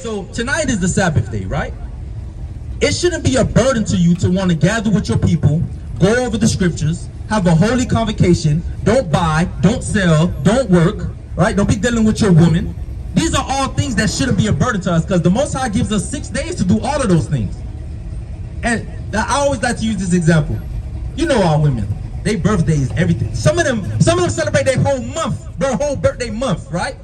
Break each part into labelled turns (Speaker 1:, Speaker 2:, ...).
Speaker 1: so tonight is the Sabbath day, right? It shouldn't be a burden to you to want to gather with your people, go over the scriptures, have a holy convocation, don't buy, don't sell, don't work, right? Don't be dealing with your woman. These are all things that shouldn't be a burden to us because the Most High gives us 6 days to do all of those things. And I always like to use this example. You know our women, their birthdays, everything. Some of them celebrate their whole month, their whole birthday month, right?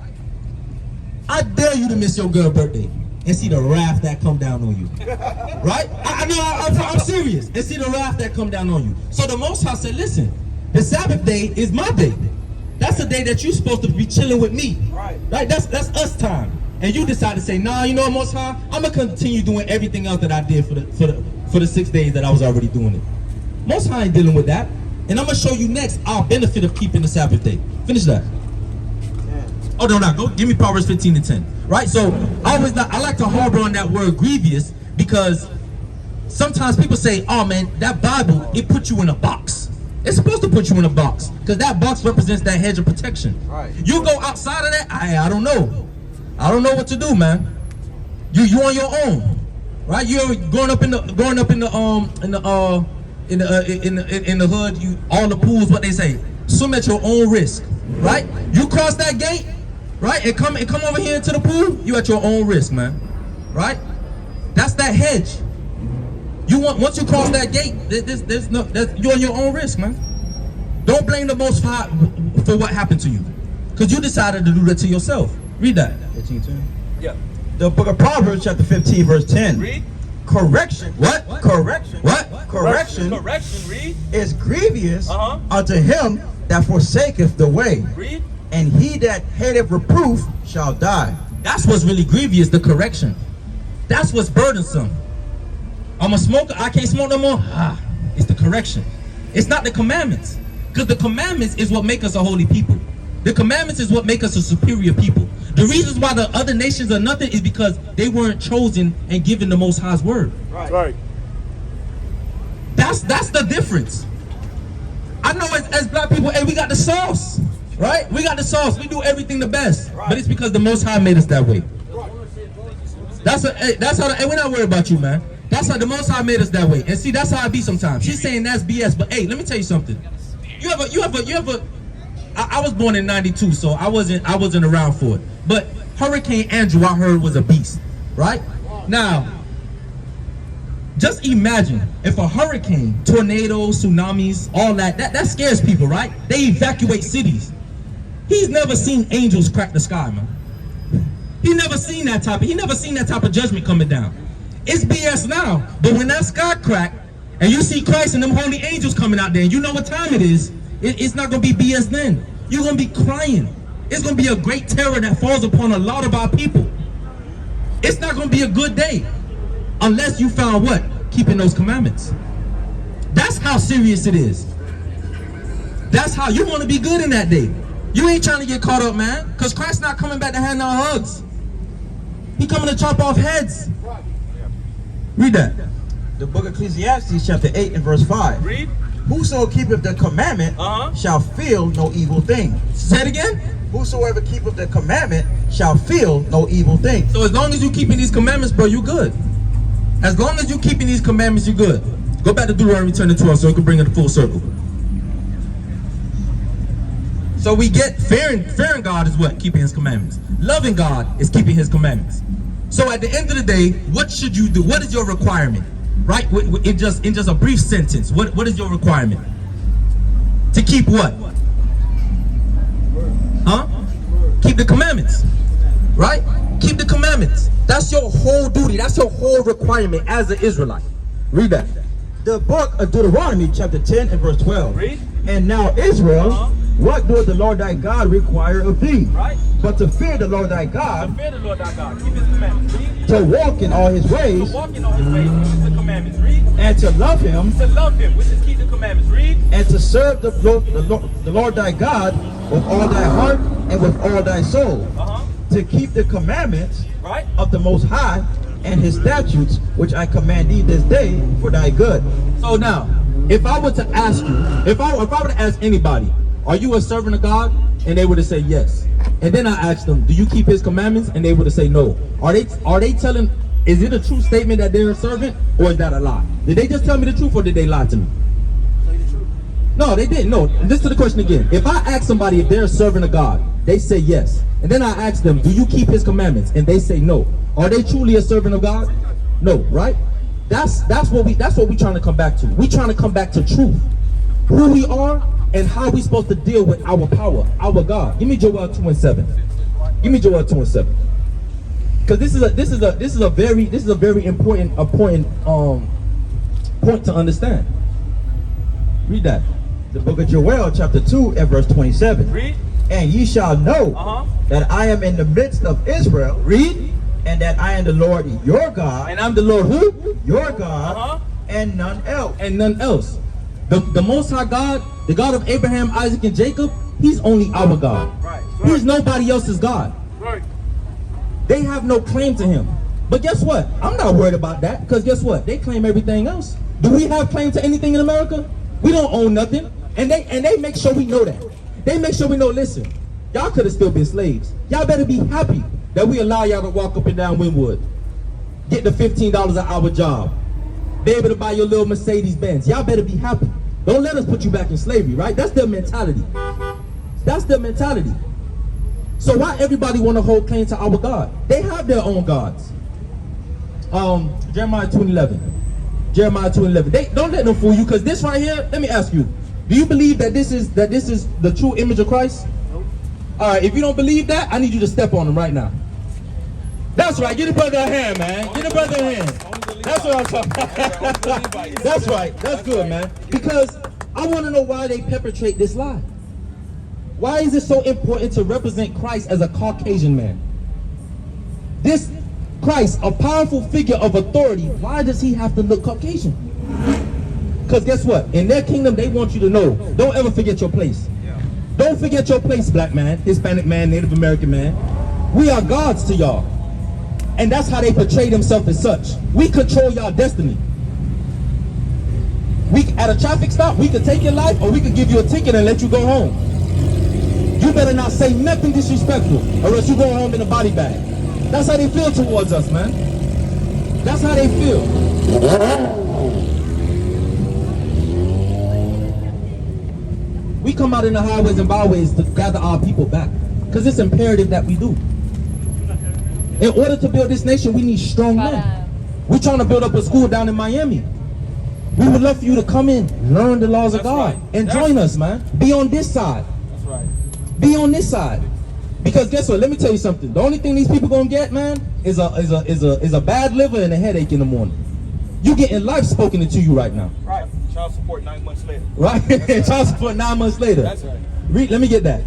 Speaker 1: I dare you to miss your girl's birthday and see the wrath that come down on you, right? I'm serious. And see the wrath that come down on you. So the Most High said, listen, the Sabbath day is my day. That's the day that you're supposed to be chilling with me, right? That's us time. And you decide to say, nah, you know what, Most High, I'm gonna continue doing everything else that I did for the 6 days that I was already doing it. Most High ain't dealing with that. And I'm gonna show you next our benefit of keeping the Sabbath day. Finish that. Oh, no, go give me Proverbs 15:10. Right? So I like to harbor on that word grievous because sometimes people say, oh man, that Bible, it puts you in a box. It's supposed to put you in a box because that box represents that hedge of protection. Right. You go outside of that, I don't know. I don't know what to do, man. You on your own. Right? You're growing up in the hood, all the pools, what they say, swim at your own risk. Right? You cross that gate, right, and come over here into the pool, you at your own risk, man. Right? That's that hedge. Once you cross that gate, you're on your own risk, man. Don't blame the Most High for what happened to you, because you decided to do that to yourself. Read that.
Speaker 2: 15:10.
Speaker 3: Yeah.
Speaker 2: The book of Proverbs, chapter 15, verse 10.
Speaker 3: Read.
Speaker 2: Correction.
Speaker 1: What?
Speaker 2: Correction.
Speaker 1: What?
Speaker 2: Correction.
Speaker 3: Correction. Read.
Speaker 2: Is grievous
Speaker 3: Uh-huh.
Speaker 2: unto him that forsaketh the way.
Speaker 3: Read.
Speaker 2: And he that hateth reproof shall die.
Speaker 1: That's what's really grievous, the correction. That's what's burdensome. I'm a smoker, I can't smoke no more. It's the correction. It's not the commandments. Because the commandments is what make us a holy people. The commandments is what make us a superior people. The reasons why the other nations are nothing is because they weren't chosen and given the Most High's word.
Speaker 3: Right.
Speaker 1: That's the difference. I know as black people, hey, we got the sauce, right? We got the sauce. We do everything the best, but it's because the Most High made us that way. That's how. Hey, we're not worried about you, man. That's how the Most High made us that way. And see, that's how I be sometimes. She's saying that's BS, but hey, let me tell you something. You ever. I was born in '92, so I wasn't around for it. But Hurricane Andrew, I heard, was a beast, right? Now, just imagine if a hurricane, tornadoes, tsunamis, all that scares people, right? They evacuate cities. He's never seen angels crack the sky, man. He never seen that type of judgment coming down. It's BS now, but when that sky crack and you see Christ and them holy angels coming out there, and you know what time it is, it's not gonna be BS then. You're gonna be crying. It's gonna be a great terror that falls upon a lot of our people. It's not gonna be a good day unless you found what? Keeping those commandments. That's how serious it is. That's how you want to be good in that day. You ain't trying to get caught up, man, because Christ's not coming back to hand out hugs. He coming to chop off heads. Read that.
Speaker 2: The book of Ecclesiastes, chapter 8 and verse 5.
Speaker 3: Read.
Speaker 2: Whoso keepeth the commandment shall feel no evil thing.
Speaker 1: Say it again.
Speaker 2: Whosoever keepeth the commandment shall feel no evil thing.
Speaker 1: So as long as you keeping these commandments, bro, you good. As long as you keeping these commandments, you good. Go back to Deuteronomy 10:12 so we can bring it full circle. So we get fearing God is what? Keeping his commandments. Loving God is keeping his commandments. So at the end of the day, what should you do? What is your requirement? Right? In just a brief sentence, what is your requirement? To keep what? Huh? Keep the commandments. Right? Keep the commandments. That's your whole duty. That's your whole requirement as an Israelite. Read that.
Speaker 2: The book of Deuteronomy, chapter 10 and verse 12.
Speaker 3: Read.
Speaker 2: And now Israel, what doeth the Lord thy God require of thee?
Speaker 3: Right.
Speaker 2: But to fear the Lord thy God.
Speaker 3: To fear the Lord thy God. Keep his commandments. Read.
Speaker 2: To walk in all his ways.
Speaker 3: To walk in all his ways. Keep the commandments. Read.
Speaker 2: And to love him.
Speaker 3: To love him, which is keep the commandments. Read.
Speaker 2: And to serve the Lord thy God with all thy heart and with all thy soul. To keep the commandments of the Most High and his statutes, which I command thee this day for thy good.
Speaker 1: So now, if I were to ask you, if I were to ask anybody, are you a servant of God? And they were to say yes. And then I asked them, do you keep his commandments? And they would say no. Are they telling, is it a true statement that they're a servant, or is that a lie? Did they just tell me the truth, or did they lie to me? No, they didn't. No, listen to the question again. If I ask somebody if they're a servant of God, they say yes. And then I ask them, do you keep his commandments? And they say no. Are they truly a servant of God? No, right? That's what we trying to come back to. We trying to come back to truth. Who we are and how we supposed to deal with our power, our God. Give me Joel 2:7. Give me Joel 2:7. Because this is a very important point to understand. Read that.
Speaker 2: The book of Joel, chapter 2, and verse 27.
Speaker 3: Read.
Speaker 2: And ye shall know that I am in the midst of Israel.
Speaker 1: Read.
Speaker 2: And that I am the Lord your God.
Speaker 1: And I'm the Lord who?
Speaker 2: Your God. And none else.
Speaker 1: And none else. The Most High God, the God of Abraham, Isaac, and Jacob, he's only our God.
Speaker 3: Right.
Speaker 1: He's nobody else's God.
Speaker 3: Right.
Speaker 1: They have no claim to him. But guess what? I'm not worried about that, because guess what? They claim everything else. Do we have claim to anything in America? We don't own nothing. And they make sure we know that. They make sure we know, listen, y'all could have still been slaves. Y'all better be happy that we allow y'all to walk up and down Wynwood, get the $15 an hour job, be able to buy your little Mercedes Benz. Y'all better be happy. Don't let us put you back in slavery, right? That's their mentality. That's their mentality. So why everybody want to hold claim to our God? They have their own gods. Jeremiah 2:11. Jeremiah 2:11. Don't let them fool you, because this right here, let me ask you, do you believe that this is the true image of Christ? Nope. All right, if you don't believe that, I need you to step on them right now. That's right. Get the brother a hand, man. Get the brother a hand. That's what I'm talking about. That's right. That's good, man. Because I want to know why they perpetrate this lie. Why is it so important to represent Christ as a Caucasian man? This Christ, a powerful figure of authority, why does he have to look Caucasian? Because guess what? In their kingdom, they want you to know, don't ever forget your place. Don't forget your place, black man, Hispanic man, Native American man. We are gods to y'all. And that's how they portray themselves as such. We control y'all destiny. At a traffic stop, we could take your life, or we could give you a ticket and let you go home. You better not say nothing disrespectful, or else you go home in a body bag. That's how they feel towards us, man. That's how they feel. We come out in the highways and byways to gather our people back, because it's imperative that we do. In order to build this nation, we need strong men. We're trying to build up a school down in Miami. We would love for you to come in, learn the laws of God, and join us, man. Be on this side.
Speaker 3: That's right.
Speaker 1: Be on this side. Because guess what? Let me tell you something. The only thing these people gonna get, man, is a bad liver and a headache in the morning. You getting life spoken into you right now.
Speaker 3: Right. Child support 9 months later.
Speaker 1: Right? Child support 9 months later.
Speaker 3: That's right.
Speaker 1: Read. Let me get that.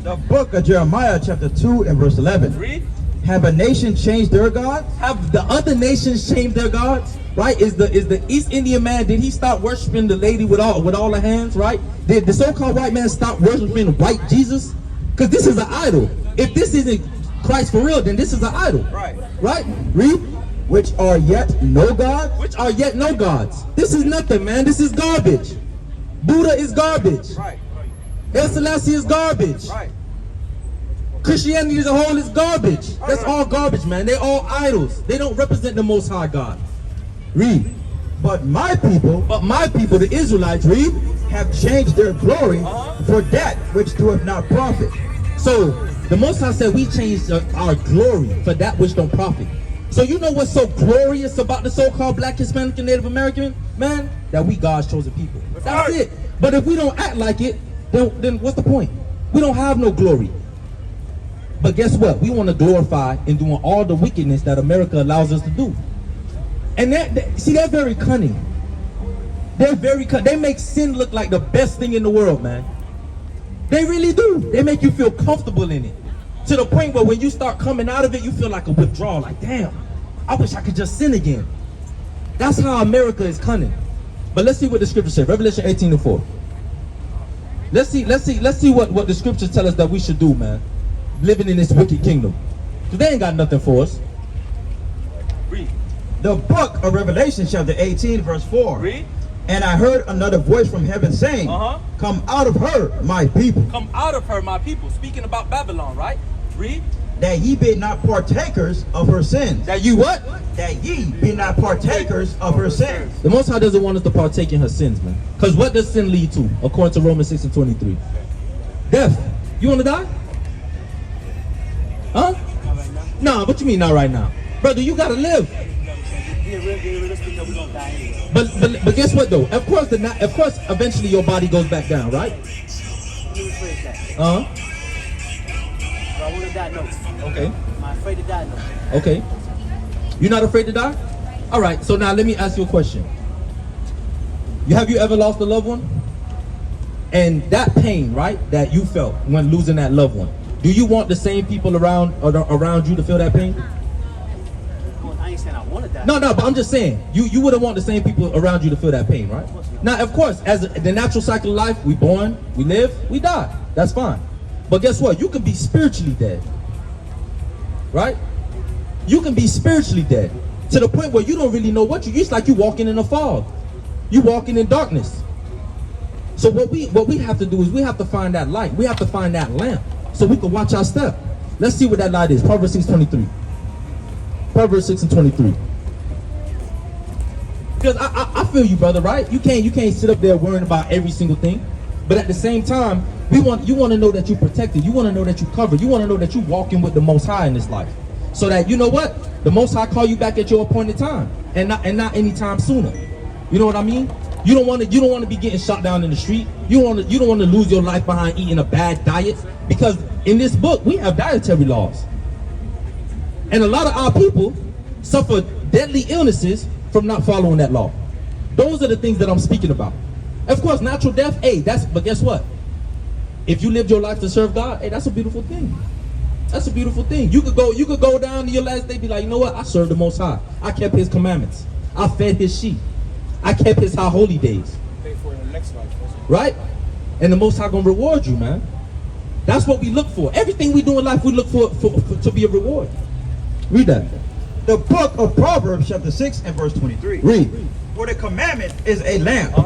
Speaker 2: The book of Jeremiah, chapter 2, and verse 11.
Speaker 3: Read.
Speaker 2: Have a nation changed their gods?
Speaker 1: Have the other nations changed their gods? Right? Is the East Indian man, did he stop worshiping the lady with all the hands? Right? Did the so-called white man stop worshiping white Jesus? Because this is an idol. If this isn't Christ for real, then this is an idol.
Speaker 3: Right.
Speaker 1: Right? Read.
Speaker 2: Which are yet no gods?
Speaker 1: Which are yet no gods. This is nothing, man. This is garbage. Buddha is garbage.
Speaker 3: Right.
Speaker 1: El Selassie is garbage.
Speaker 3: Right.
Speaker 1: Christianity as a whole is garbage. That's all garbage, man. They're all idols. They don't represent the Most High God. Read.
Speaker 2: But my people,
Speaker 1: the Israelites, read,
Speaker 2: have changed their glory for that which doeth not profit.
Speaker 1: So the Most High said we changed our glory for that which don't profit. So you know what's so glorious about the so-called Black, Hispanic, and Native American, man? That we God's chosen people. That's it. But if we don't act like it, then what's the point? We don't have no glory. But guess what? We want to glorify in doing all the wickedness that America allows us to do. And they're very cunning. They're very cunning. They make sin look like the best thing in the world, man. They really do. They make you feel comfortable in it. To the point where when you start coming out of it, you feel like a withdrawal. Like, damn, I wish I could just sin again. That's how America is cunning. But let's see what the scripture says. Revelation 18:4. Let's see what the scriptures tell us that we should do, man. Living in this wicked kingdom. Because they ain't got nothing for us.
Speaker 3: Read.
Speaker 2: The book of Revelation, chapter 18, verse 4.
Speaker 3: Read.
Speaker 2: And I heard another voice from heaven saying, come out of her, my people.
Speaker 1: Come out of her, my people. Speaking about Babylon, right? Read.
Speaker 2: That ye be not partakers of her sins.
Speaker 1: That you what?
Speaker 2: That ye be not partakers of her sins.
Speaker 1: The Most High doesn't want us to partake in her sins, man. Because what does sin lead to, according to Romans 6 and 23? Death. You want to die? Huh? Nah, what you mean not right now? Brother, you got to live. But guess what though? Of course, eventually your body goes back down, right?
Speaker 4: I want to die, no.
Speaker 1: Okay.
Speaker 4: I'm afraid to die, no.
Speaker 1: Okay. You're not afraid to die? All right. So now let me ask you a question. Have you ever lost a loved one? And that pain, right, that you felt when losing that loved one, do you want the same people around you to feel that pain?
Speaker 4: I ain't saying I want to die.
Speaker 1: No, but I'm just saying, you wouldn't want the same people around you to feel that pain, right? Now, of course, as the natural cycle of life, we born, we live, we die. That's fine. But guess what? You can be spiritually dead, right? You can be spiritually dead to the point where you don't really know what it's like you walking in a fog. You walking in darkness. So what we have to do is we have to find that light. We have to find that lamp so we can watch our step. Let's see what that light is. Proverbs 6:23. Proverbs 6 and 23. Because I feel you, brother, right? You can't sit up there worrying about every single thing. But at the same time, you want to know that you're protected. You want to know that you're covered. You want to know that you're walking with the Most High in this life. So that you know what? The Most High call you back at your appointed time, and not anytime sooner. You know what I mean? You don't want to be getting shot down in the street. You don't want to lose your life behind eating a bad diet, because in this book we have dietary laws. And a lot of our people suffer deadly illnesses from not following that law. Those are the things that I'm speaking about. Of course, natural death, but guess what? If you lived your life to serve God, that's a beautiful thing. That's a beautiful thing. You could go down to your last day, be like, you know what? I served the Most High. I kept His commandments. I fed His sheep. I kept His high holy days.
Speaker 3: Pay for it in the next life.
Speaker 1: Right? And the Most High gonna reward you, man. That's what we look for. Everything we do in life, we look for to be a reward. Read that.
Speaker 2: The book of Proverbs chapter 6 and verse 23.
Speaker 1: Read.
Speaker 2: For the commandment is a lamp,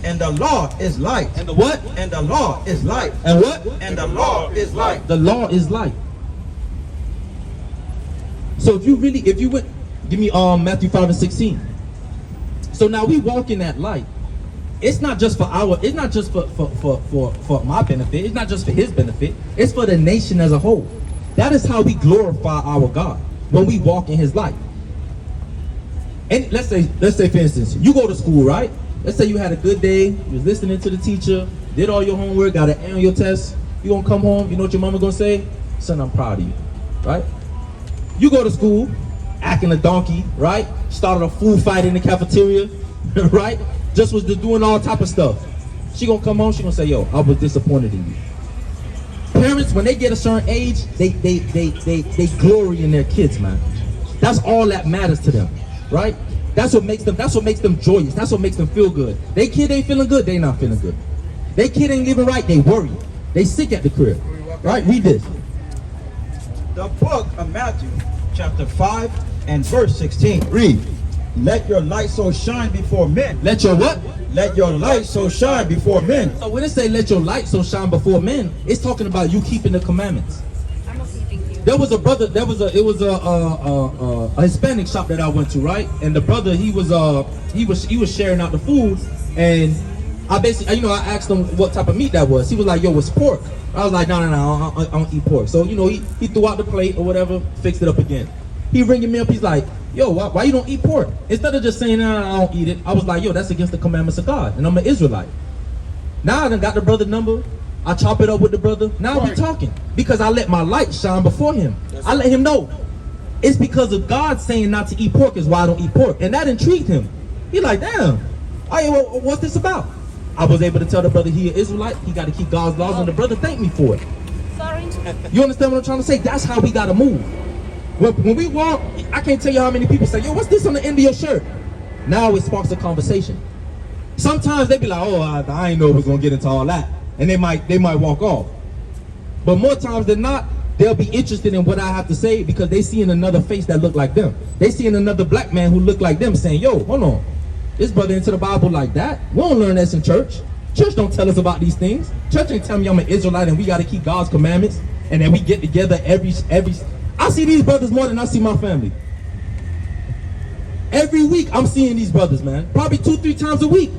Speaker 2: and the law is light.
Speaker 1: And the what?
Speaker 2: And the law is light.
Speaker 1: And what?
Speaker 2: And the law is light.
Speaker 1: The law is light. So if you went, give me Matthew 5 and 16. So now we walk in that light. It's not just for my benefit. It's not just for His benefit. It's for the nation as a whole. That is how we glorify our God, when we walk in His light. And let's say for instance, you go to school, right? Let's say you had a good day, you was listening to the teacher, did all your homework, got an A on your test. You gonna come home, you know what your mama gonna say? Son, I'm proud of you, right? You go to school, acting a donkey, right? Started a food fight in the cafeteria, right? Just was doing all type of stuff. She gonna come home, she gonna say, yo, I was disappointed in you. Parents, when they get a certain age, they glory in their kids, man. That's all that matters to them, right? That's what makes them joyous. That's what makes them feel good. They kid ain't feeling good, they not feeling good. They kid ain't living right, they worry. They sick at the crib, right? Read this.
Speaker 2: The book of Matthew chapter 5 and verse 16.
Speaker 1: Read.
Speaker 2: Let your light so shine before men.
Speaker 1: Let your what?
Speaker 2: Let your light so shine before men.
Speaker 1: So when it say let your light so shine before men, it's talking about you keeping the commandments. There was a brother, it was a Hispanic shop that I went to, right? And the brother, he was sharing out the food, and I basically, I asked him what type of meat that was. He was like, yo, it's pork. I was like, no, I don't eat pork. So, he threw out the plate or whatever, fixed it up again. He ringing me up, he's like, yo, why you don't eat pork? Instead of just saying, I don't eat it, I was like, yo, that's against the commandments of God, and I'm an Israelite. Now I done got the brother number, I chop it up with the brother, now we talking. Because I let my light shine before him. I let him know. It's because of God saying not to eat pork is why I don't eat pork. And that intrigued him. He like, damn, what's this about? I was able to tell the brother he an Israelite, he got to keep God's laws, and the brother thanked me for it.
Speaker 5: Sorry.
Speaker 1: You understand what I'm trying to say? That's how we got to move. When we walk, I can't tell you how many people say, yo, what's this on the end of your shirt? Now it sparks a conversation. Sometimes they be like, oh, I ain't know it was going to get into all that. And they might walk off. But more times than not, they'll be interested in what I have to say because they see in another face that look like them. They see in another black man who look like them saying, yo, hold on. This brother into the Bible like that. We don't learn this in church. Church don't tell us about these things. Church ain't tell me I'm an Israelite and we got to keep God's commandments. And then we get together every. I see these brothers more than I see my family. Every week I'm seeing these brothers, man. Probably 2-3 times a week.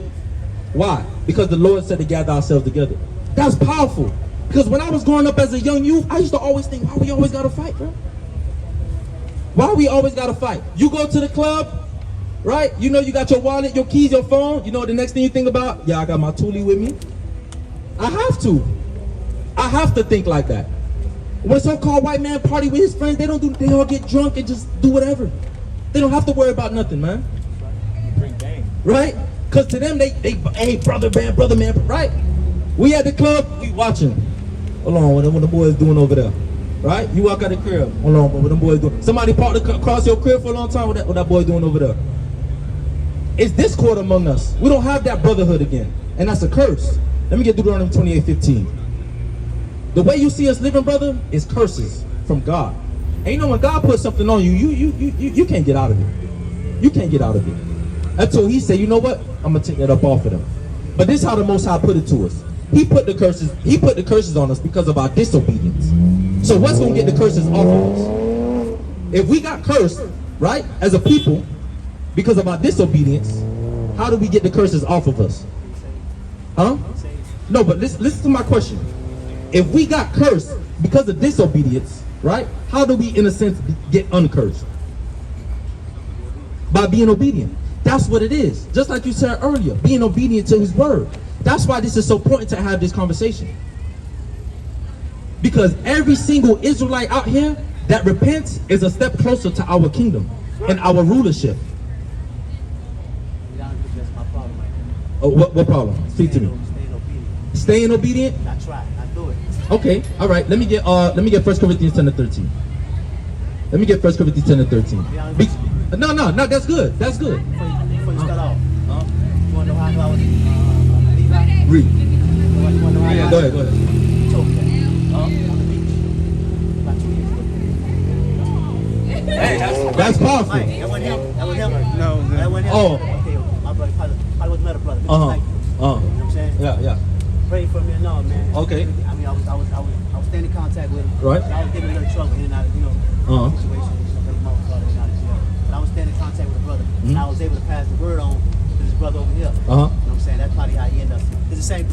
Speaker 1: Why? Because the Lord said to gather ourselves together. That's powerful. Because when I was growing up as a young youth, I used to always think, why we always gotta fight, bro? Why we always gotta fight? You go to the club, right? You know you got your wallet, your keys, your phone. You know the next thing you think about? Yeah, I got my toolie with me. I have to. I have to think like that. When a so-called white man party with his friends, they all get drunk and just do whatever. They don't have to worry about nothing, man.
Speaker 3: Drink game.
Speaker 1: Right? Because to them, they hey, brother man, right? We at the club, we watching. Hold on, what the boys doing over there? Right? You walk out the crib. Hold on, what the boys doing? Somebody parked across your crib for a long time. What that boy doing over there? It's discord among us. We don't have that brotherhood again. And that's a curse. Let me get Deuteronomy 28:15. The way you see us living, brother, is curses from God. And you know when God puts something on you, you can't get out of it. You can't get out of it. Until he said, you know what? I'm gonna take that up off of them. But this is how the Most High put it to us. He put the curses on us because of our disobedience. So what's gonna get the curses off of us? If we got cursed, right, as a people, because of our disobedience, how do we get the curses off of us? Huh? No, but listen to my question. If we got cursed because of disobedience, right, how do we, in a sense, get uncursed? By being obedient. That's what it is. Just like you said earlier, being obedient to his word. That's why this is so important to have this conversation. Because every single Israelite out here that repents is a step closer to our kingdom and our rulership.
Speaker 4: That's my problem right now.
Speaker 1: Oh, what problem? Speak to me.
Speaker 4: Staying obedient.
Speaker 1: Staying obedient?
Speaker 4: I try. I do it.
Speaker 1: Okay, all right. Let me get 1 Corinthians 10-13. Let me get 1 Corinthians 10-13. No, that's good. That's good.
Speaker 4: Before you start off, you want to know how I was Levi?
Speaker 1: Read.
Speaker 4: You want to know how I
Speaker 1: Go ahead.
Speaker 4: He told me that. On the beach. About 2 years ago.
Speaker 3: Hey,
Speaker 1: That's powerful.
Speaker 4: Mike, that wasn't him. That wasn't him.
Speaker 3: No,
Speaker 4: That wasn't him.
Speaker 1: Oh.
Speaker 4: Okay, my brother probably was another brother.
Speaker 1: Uh-huh.
Speaker 4: You know what I'm saying?
Speaker 1: Yeah.
Speaker 4: Pray for me and all, man.
Speaker 1: Okay.
Speaker 4: I mean, I was staying in contact with him.
Speaker 1: Right.
Speaker 4: I was getting in a little trouble in and out of, situations. But I was staying in contact with a brother. And I was able to pass the word on to this brother over here. You know what I'm saying? That's probably how he ended up. It's the same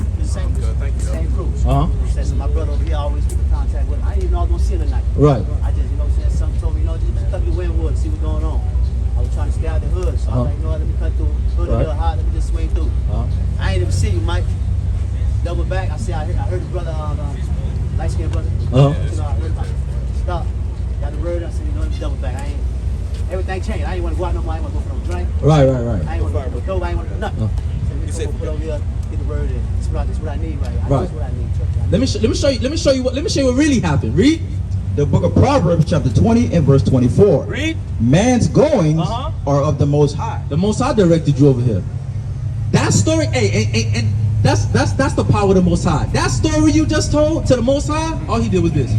Speaker 4: crew. So my brother over here always keep in contact with him. I didn't even know I was going to see him tonight.
Speaker 1: Right.
Speaker 4: I just, something told me, just cut through Wynwood, see what's going on. I was trying to stay out the hood. So I was like, let me cut through. Hood a little hot, let me just swing through. I ain't even see you, Mike. Double back. I heard the brother, light skinned brother. I heard about it. Stop. Got the word. I said, let me double back. Everything changed. I ain't want to go out no more. I ain't want to go for no drink.
Speaker 1: Right.
Speaker 4: I ain't want to go for dope. I ain't want to do nothing. So let me put over here, get the word in. This is what I need right here. This is what I need.
Speaker 1: Let me show you what really happened. Read.
Speaker 2: The book of Proverbs chapter 20 and verse 24.
Speaker 3: Read.
Speaker 2: Man's goings are of the Most High.
Speaker 1: The Most High directed you over here. That story, and that's the power of the Most High. That story you just told to the Most High, all he did was this.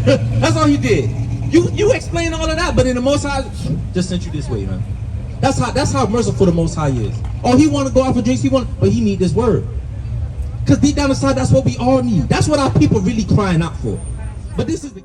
Speaker 1: That's all he did. You explained all of that, but then the Most High just sent you this way, man. That's how merciful the Most High is. Oh, he want to go out for drinks, but he need this word. Because deep down inside, that's what we all need. That's what our people really crying out for. But this is the